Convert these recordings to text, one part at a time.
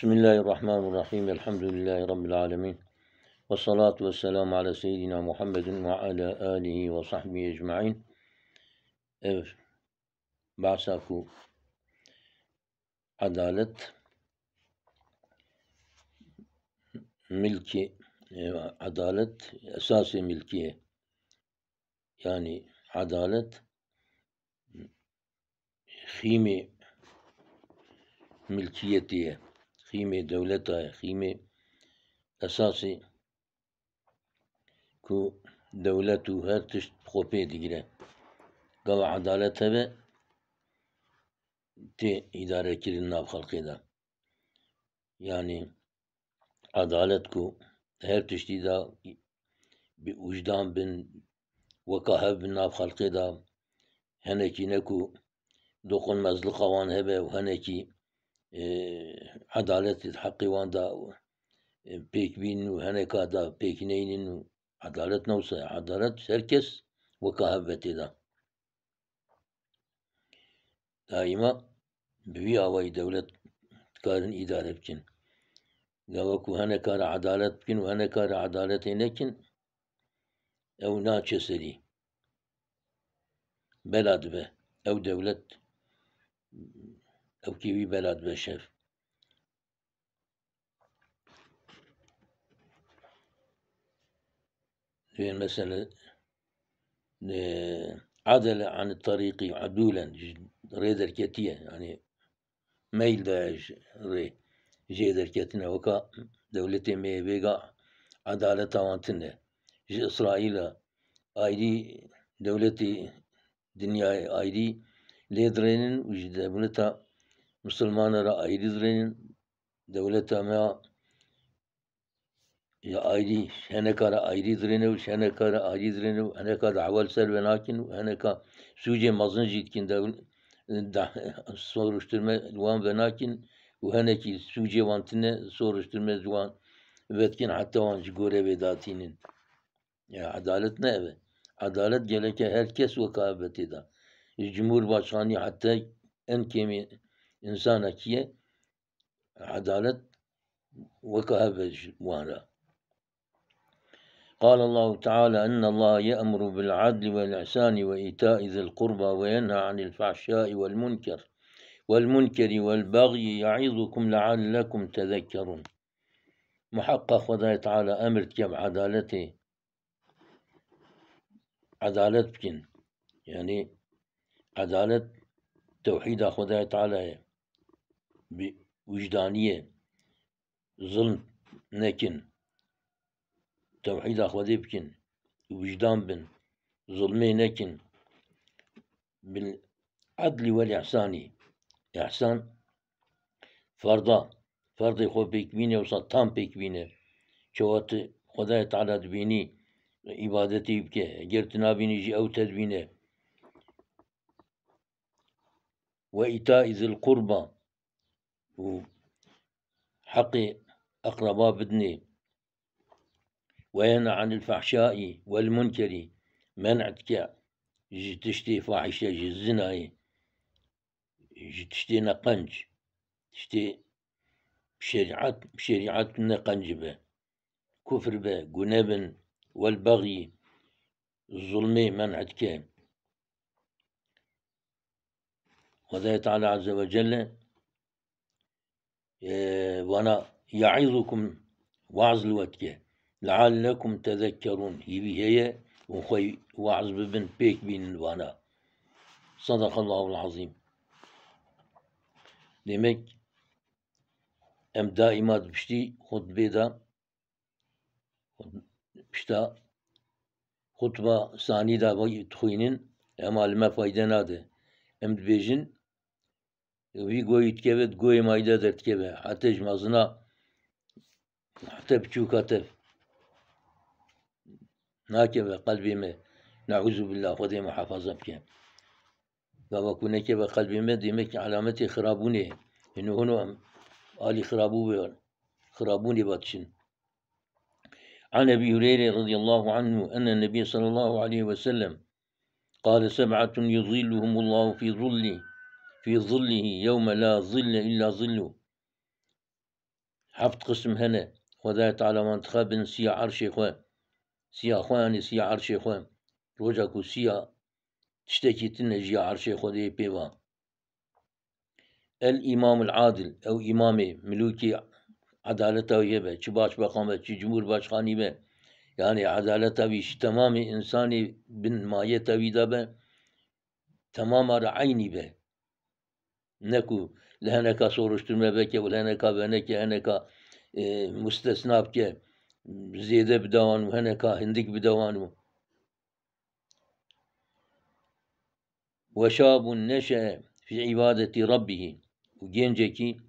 بسم الله الرحمن الرحيم الحمد لله رب العالمين والصلاة والسلام على سيدنا محمد وعلى آله وصحبه أجمعين. بعساكو عدالة ملكي، عدالة أساس ملكية، يعني عدالة خيمة ملكيتية، خيمة دولتها، خيمة أساسي كو دولته هرتش خوبي ديجرة قال عدالتها به تي إدارة كرنا بخلقه ده، يعني عدالتكو هرتش دا بوجدان بن وكهب بن بخلقه ده، هنكي نكو دقن مزلق وان هبه وهنكي عدالة الحق وان دا بيك بين وهنكا دا بيك نينين عدالة نوصى عدالة هركس وكهبتي دا دائما بوي أواي دولة كارن إدارة بكن قالكو هنكا عدالة بكن وهنكا عدالة نكن أو ناچسري بلد به أو دولة أو كيوي بلد به شف مثلا عدل عن الطريق عدولا ريدر كتية، يعني ميل داش ري جيدر كتنا وكا دولتي مي بيقع عدالة وانتنا جي إسرائيل آيدي دولتي دنيا آيدي ليدرينن وجي دولتا مسلمان را آيدي درينن دولتا ما يا آيدي هنكا را آيدي درينه وش هنكا را آيدي درينه هنكا دعوال سر وناكن وهنكا سوجي مزن جيتكن دول صورشترما دوان وناكن وهنكي سوجي وانتنه صورشترما دوان واتكن حتى وان جغوري بداتينن. يا عدالتنا اه عدالت جلك herkes وكابتي دا الجمهور باشخاني حتى ان كمي انسان كيه عدالت وكابت وانا. قال الله تعالى إن الله يأمر بالعدل والإحسان وإيتاء ذي القربى وينهى عن الفحشاء والمنكر والبغي يعظكم لعلكم تذكرون. محقق خداي تعالى أمرت كم عدالته عدالت بكن، يعني عدالت توحيد خداي تعالى بوجدانية ظلم نكن توحيد خداي بكن وجدان بن ظلمي نكن بالعدل والإحسان. إحسان فرض خو بيك بينه وسطام بيك بينه شوات خداي تعالى دبيني عبادتي بكه جرتنا بيني جي أو تدبينه. وإيتاء ذي القربى وحق أقرباء بدني وينهى عن الفحشاء والمنكر منعتك جي تشتي فاحشة جي الزنا جي تشتي نقنج تشتي بشريعات نقنج به كفر به جنبن والبغي الظلمي منعتك. وذا تعالى عز وجل وانا يعظكم وعظ الوتك لعلكم تذكرون هي وخي وعظ ببن بيك بين وانا. صدق الله العظيم. demek ام دائمات بشتي خطبه دا بشتا خطبه ثاني دا تخوينن اما لما فايدة ناده ام دبيجن وي قوي تكبت قوي مايدا در تكبه حتى جمازنا حتى بچو كاتف ناكبه قلبي ما نعوذ بالله خذي محافظة بكين بابا كنا كبه قلبي ما ديمك علامتي خرابوني انه هنا آلي خرابوني باتشن. عن أبي هريرة رضي الله عنه أن النبي صلى الله عليه وسلم قال 7 يظلهم الله في ظله يوم لا ظل إلا ظله حفت قسم هنا خدای تعالی منتخب بن سيا عرشي خواه سيا خواني سيا عرشي خواه روجا كو سيا تشتكي تنجي عرشي خودي بيوا الإمام العادل أو إمامي ملوكي عدالته ويبه چه باش بقامه چه جمهور باش خاني به يعني عدالته ويش تمام إنساني بن مايته ويدا به تمام عيني به نكو لهنكا soruşturma بك ولهنكا بنكي هنكا مستثنى بك زيادة بدوان وهنكا هندك بدوان وشاب نشأ في عبادة ربه وجنجكي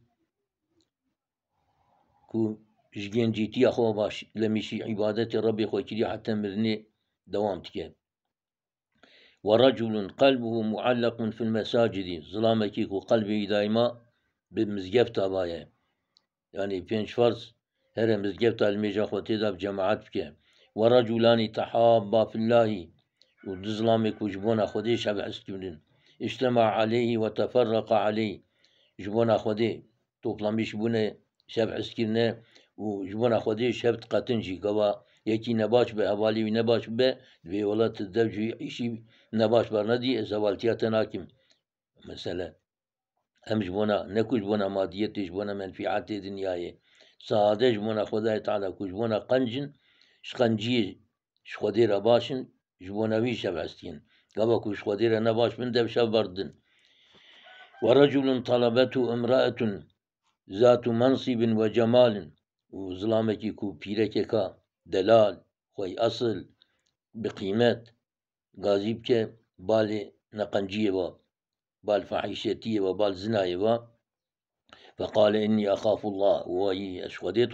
كو جنجيتي أخو باش لمشي عبادة ربي خو كري حتى مرني دوامتك ورجل قلبه معلق في المساجد ظلامك قلبي دائما بمزجفتا بايا يعني بينش فرض هر مزجفتا الميجا خوتيدا بجماعات بك ورجلان تحابا في الله وظلامك وجبونا خدي شبع اسكبنن اجتمع عليه وتفرق عليه جبونا خدي توبلاميش بونه شبع اسكبنه وجبونا خدي شبت قاتنجي قوا يكي نباش به حوالي نباش به في ولات الدوجي إشي نباش برندي زوالتيات ناكم مثلا هم جبونا نكوش بونا مادية جبونا منفعات دنياي سعادة جبونا خداي تعالى كوش بونا قنجن شقنجي شخدير باشن جبونا ويش بستين قبا كوش خدير نباش من دبشة بردن ورجل طلبته امرأة ذات منصب وجمال وظلامك كو بيرككا دلال خوي أصل بقيمات غازيب كه بالي نقنجية و بالفحيشتية وبالزناية فقال إني أخاف الله وهي أشخديت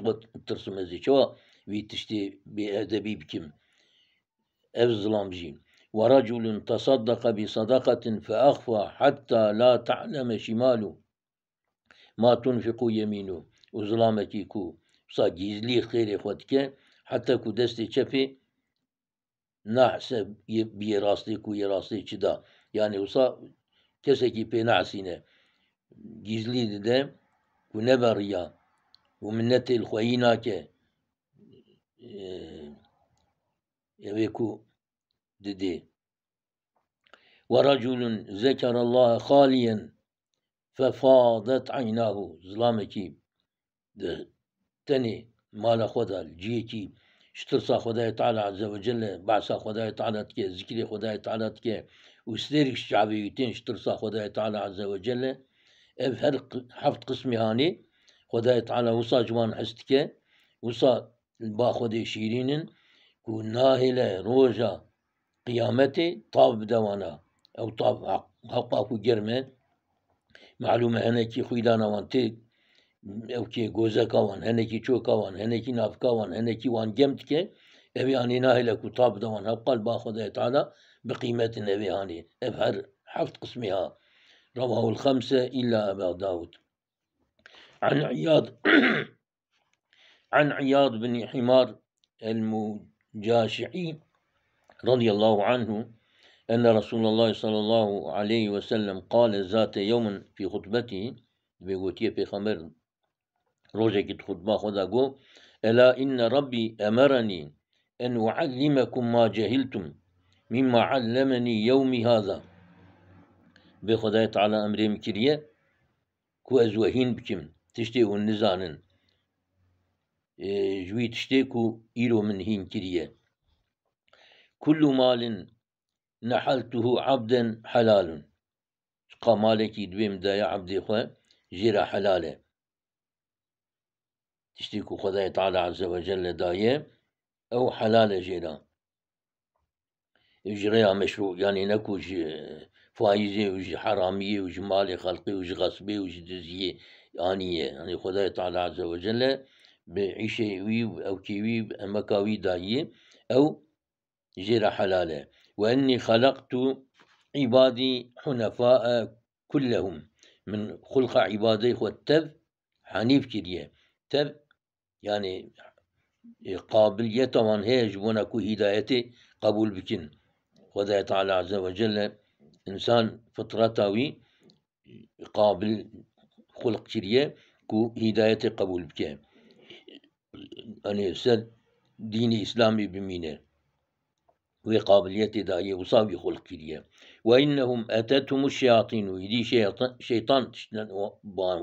ترسم هذي شوا ويتشتي بأدبي بكم أفظلام جيم ورجل تصدق بصدقة فأخفى حتى لا تعلم شماله ما تنفق يمينه وظلامك كو صاجيزلي خير خدك حتى كو دستي شفي نحسب بيراستي كو يراستي كدا يعني وصا كسكي بنعسينه جيزلي ده ونبريا ومنت الخويناك يبيكو ددي ورجل ذكر الله خاليا ففاضت عيناه ظلامكي تاني مال خدا الجيكي اشترصا خداي تعالى عز وجل بعثا خداي تعالى تكي ذكري خداي تعالى تكي وستيرك الشعبيتين اشترصا خداي تعالى عز وجل اف هر حفت قسمي هاني خداي تعالى وصا جوان حستكي وصا البا خدي شيرينن كو ناهلة روجا قيامتي طاب دوانا او طاب حقا كو جرمه معلومة هناكي خويدانا وانتي او كي جوزكا وان هناكي چوكا وان هناكي نافكا وان هناكي وان جمتكي ابي هاني ناهلة كو طاب دوان حقا البا خداي تعالى بقيمة النبي هاني افهر حفت قسمها رواه الخمسة إلا أبا داود عن عياض عن عياض بن حمار المجاشعي رضي الله عنه أن رسول الله صلى الله عليه وسلم قال ذات يوم في خطبته بيقوتيه في خمر روجك خطبة خدا قو ألا إن ربي أمرني أن أعلمكم ما جهلتم مما علمني يومي هذا بخداية تعالى أمري مكرية كو أزوهين بكم تشتي والنزانن جوي تشتي كو إيرو من هين كرية كل مال نحلته عبدا حلال قامالك دويم دايا عبدي خواه جيرا حلالة تشتي كو خداية تعالى عز وجل دايا أو حلالة جيرا إجريها مشروع يعني نكوش فايزة وجي حرامية وجي مالي خلقي وجي غصبي وجي دزية يعني خداية تعالى عز وجل بعيشة وي أو كيوي مكاوي داية أو جيرا حلالة وأني خلقت عبادي حنفاء كلهم من خلق عبادي والتب حنيف كريه تب يعني قابلية وان هيج ونكو هدايتي قبول بكن خداية تعالى عز وجل إنسان فطرتاوي قابل خلق كريه كو هدايتي قبول بكن يعني سر دين إسلامي بمينه وقابلية داية وصاوي خلق كريه وإنهم أتتهم الشياطين ويدي شيطان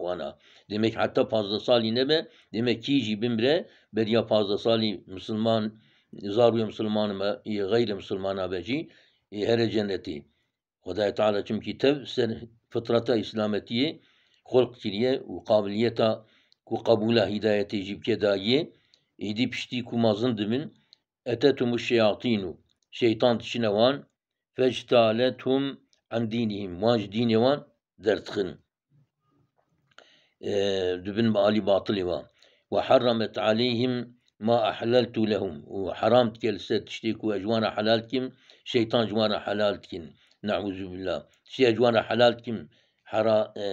وانا demek hatta fazla sali nebe demek kiji bimbre beriya fazla sali Müslüman zaruya Müslüman mı gayri Müslüman beci her cenneti Huda Teala çünkü tev sen fıtrata İslametiye خلق kiriye ve kabiliyeta ku kabula hidayeti jibke daye idi pişti kumazın dimin etetumuş şeyatinu şeytan tişinevan fectalethum an dinihim vaj dinevan dertkin dübün ali batıliva ve harramet aleyhim ma ahlaltu lehum ve haram tkelse tiştiku ecvana halal kim şeytan cvana halal kin na'uzu billah şey ecvana halal kim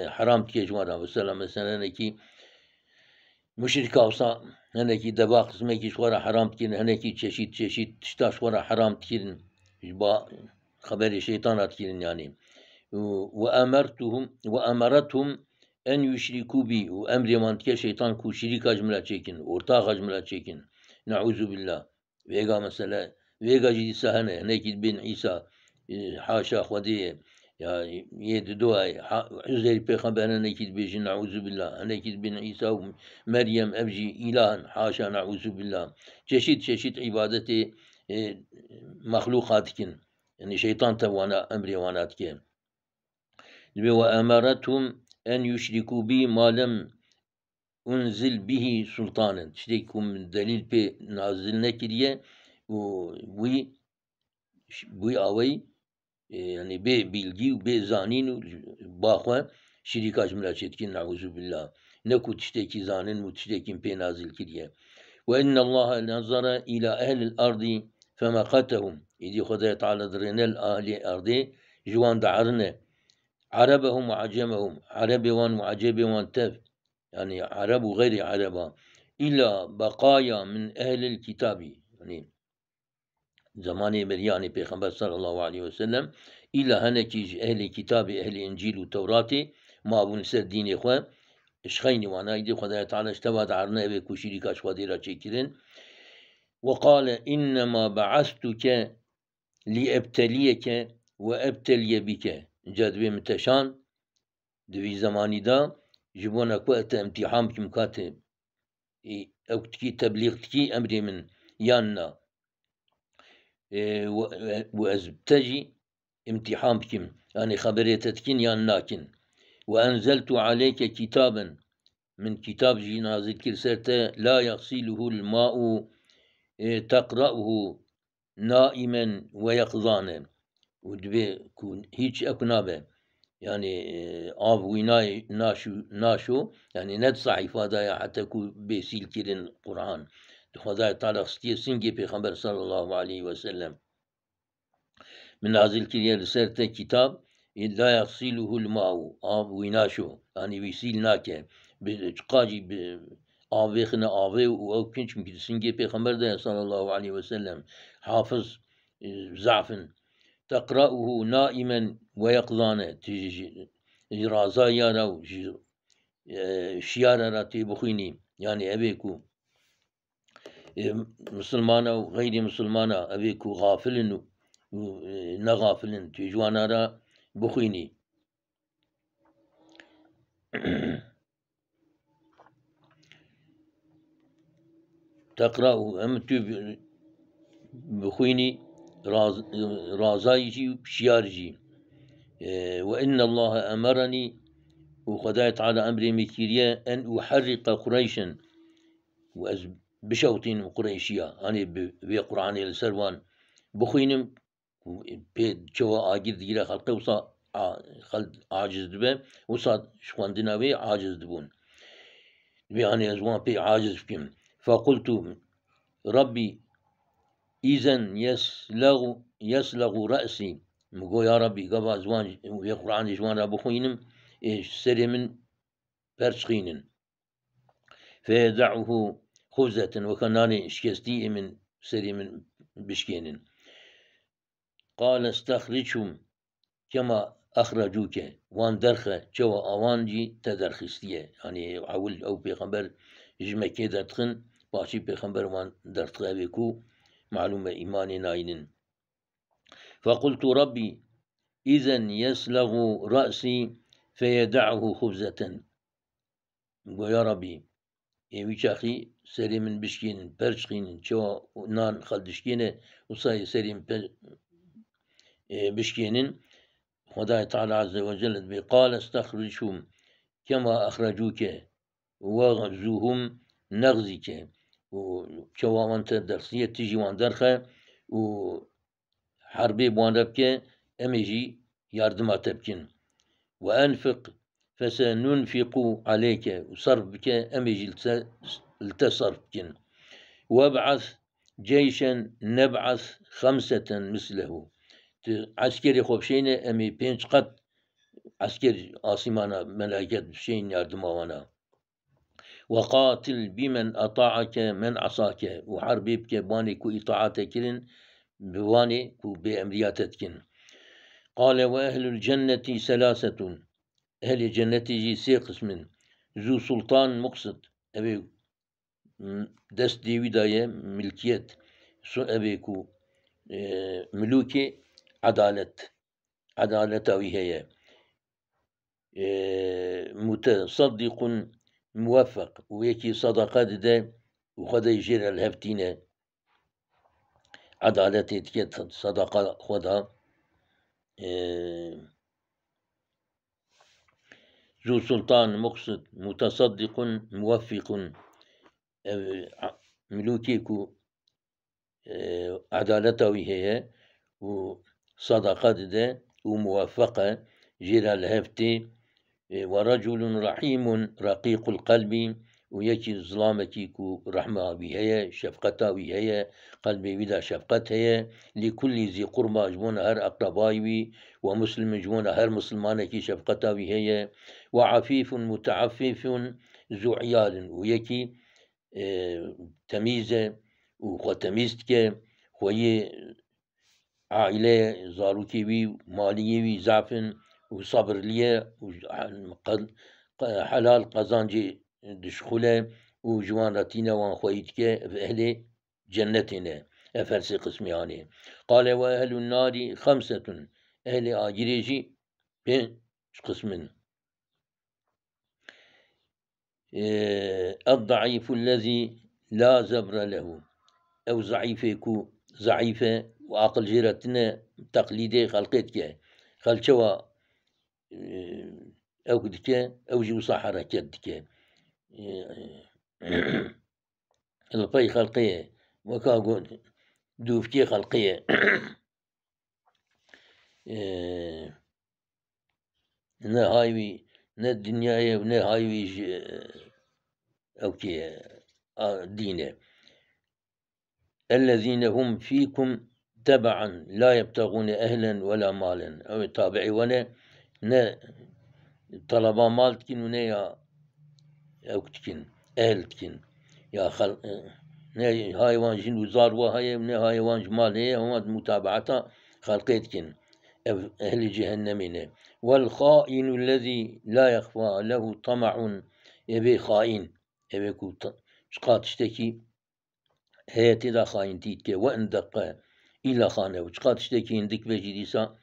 haram tkecvana mesela ne ki müşrik olsa hani ki deva kısmı ki şura haram kin hani ki çeşit tişta şura haram kin ba haberi şeytan atkin yani ve emertuhum en yüşriku bi ve emri mantıke şeytan ku şirik acmıla çekin ortak acmıla çekin na'uzu billah vega mesela vega ciddi sahne ne ki bin İsa haşa khadiye yani yedi dua Üzeyr peygamberine nekid bejin na'uzu billah nekid bin İsa Meryem evci ilahen haşa na'uzu billah çeşit ibadeti mahlukat yani şeytan tavana emri vanat ki ve emaratuhum en yüşriku bi ma lem unzil bihi sultanen işte kum delil pe nazil nekiriye bu avay yani be bilgi be zanin bahwa şirika cümle çetkin nauzu billah ne kutişteki zanin mutiştekin pe nazil kiriye ve inna Allah nazara ila ehli ardi femaqatahum idi Huda Teala drenel ahli ardi juan da'arne arabahum ve acemahum arabevan ve acebevan tef yani Arab ve gayri Araba illa bakaya min ehli kitabi yani zamanı yani Peygamber sallallahu aleyhi ve sellem illa haneki ehli kitabı ehli İncil ve Tevrat'ı ma bu ser dini xwe şxeyni wana idi Huda Teala işteva darne ve kuşiri kaç vadira çekirin ve kâle innema ba'astuke li ebteliyeke ve ebteliye bike cedve müteşan devi zamanida jibona ku ete imtiham kim kate evtki tebliğtki emri min yanna وأزبتجي امتحان بكم يعني خبريتتكين ياناكن وأنزلت عليك كتابا من كتاب جي نازل كرسرته لا يغسله الماء تقرأه نائما ويقظانا ودبي كون هيج أكنابه يعني آب ويناي ناشو يعني ند صحيفة دايا حتى كو بيسيل كيرن قرآن خدا تعالى خستيه سنجي پیغمبر صلى الله عليه وسلم من نازل كريه رسالته كتاب لا يغسله الماء آب ويناشو يعني ويسيل ناكه بقاجي آبخنا آبه و كنش ممكن سنجي پیغمبر ده صلى الله عليه وسلم حافظ زعفن تقرأه نائما ويقظانا تجي رازا يارا شيارا راتي بخيني يعني أبيكو مسلمانا وغير مسلمانا أبيكو غافلن ونغافلن تجوانا را بخيني تقرأه أم بخيني رازايجي وشيارجي وإن الله أمرني وخدايت على أمر مكيريا أن أحرق قريشا بشوطين قريشية أنا بقرآن السروان بخينم بيد شوا عاجز ديرا خلقه وصا عاجز دبه وصا شواندنا بي عاجز دبون يعني أزوان بي عاجز بكم فقلت ربي إذن يسلغ رأسي مقو يا ربي قبا زوان يقرآن جوان بخينم سري من برشخينن فيدعه خبزة وكناني شكستي من سري من بشكينن قال استخرجهم كما أخرجوك وان درخة جوا أوانجي تدرخستية يعني عول أو بيغمبر جمع كده تخن باشي بيخنبر وان درتغابيكو معلومة إيمان ناينن. فقلت ربي إذن يسلغ رأسي فيدعه خبزة. يا ربي ويشاخي سري من بشكين برشخين شو نان خلدشكين وصاي سري من بشكين. خداي تعالى عز وجل قال استخرجهم كما أخرجوك وغزوهم نغزك. وشوا وانت درسية تيجي وان درخة وحربي بوان ربك أميجي ياردما تبكين. وأنفق فسننفق عليك وصرف بك أميجي التصرف بكين. وابعث جيشا نبعث 5 مثله. عسكري خوبشينة أمي بينش قد عسكري آسمانا ملائكة بشين ياردماوانا. وقاتل بمن أطاعك من عصاك. وحربي بك بواني كو إطاعتك بواني كو بأمرياتك. قال وأهل الجنة 3. أهل الجنة جي 3 قسم. ذو سلطان مقصد أبي دست دي وداية ملكيت أبي كو ملوكي عدالة وهي متصدق موفق ويكي صدقات ده وخدا يجير الهفتينة عدالة تكيت صدقة خدا. ذو سلطان مقصد متصدق موفق ملوكيكو عدالته وهي وصدقات ده وموفقة جيرا الهفتي. ورجل رحيم رقيق القلب ويكي ظلامتيكو رحمة بهي شفقته وهي قلبي بدا شفقته. لكل ذي قربى جبون هر أقربايوي ومسلم جبون هر مسلمانكي شفقته وهي. وعفيف متعفف ذو عيال ويكي تميزة وتميزتك خوي عائلة زاروكي وي مالية وي زعفن وصبر ليه حلال قزانجي دشخله وجوانتنا وان خويتك في أهل جنتنا أفرس قسم يعني. قال وأهل النار 5. أهل آجريجي 5 قسم. الضعيف الذي لا زبر له. أو ضعيفة وعقل جيرتنا تقليدي خلقتك خلشوا أو كدك أو جوصا حركتك الفي خلقية وكاقول دوفتي خلقية. نهايوي الدنيا ونهايوي أوكي دينه. الذين هم فيكم تبعا لا يبتغون أهلا ولا مالا. أو تابعي وانا نا طلبا مالتكن ونا أوكتكن أهلتكن يا خل هاي وانجن وزار وهاي من هاي وانج مال هي هم متابعتها خلقتكن أهل جهنمين. والخائن الذي لا يخفى له طمع. يبي خائن يبي شقات اشتكي هي تدا خاين تيتك وان دقة إلى خانة وشقات اشتكي عندك بجديسا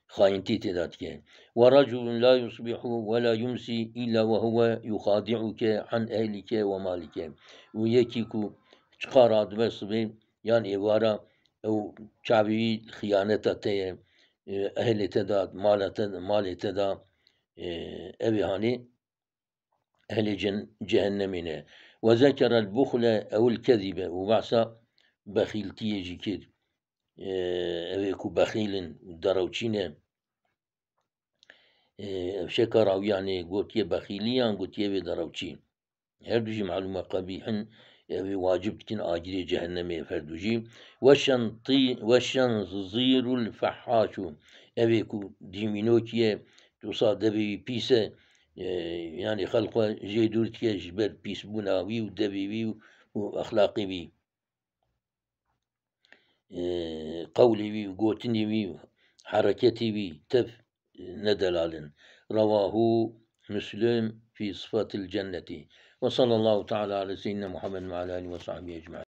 خاين تيتك. ورجل لا يصبح ولا يمسي إلا وهو يخادعك عن أهلك ومالك. ويكيكو شقارات بس بين يعني إبارة أو شعبي خيانة تي أهل تدا مال تدا أبي هاني أهل جهنمين. وذكر البخل أو الكذب وبعث بخيلتي يجي كده أبيكو بخيل دروتشينه شكر أو يعني قلت يا بخيليا قلت يا بدروتشين هردوجي معلومة قبيحا أبي واجب تكن آجري جهنم فردوجي. والشنظير الفحاش أبيكو ديمينوكيه تصادبي بيسه يعني خلقه جيدورتي جبر بيس بناوي ودبيوي وأخلاقي بي قولي بي وقوتني بي حركتي بي تف ندلالن. رواه مسلم في صفات الجنة. وصلى الله تعالى على سيدنا محمد وعلى آله وصحبه أجمعين.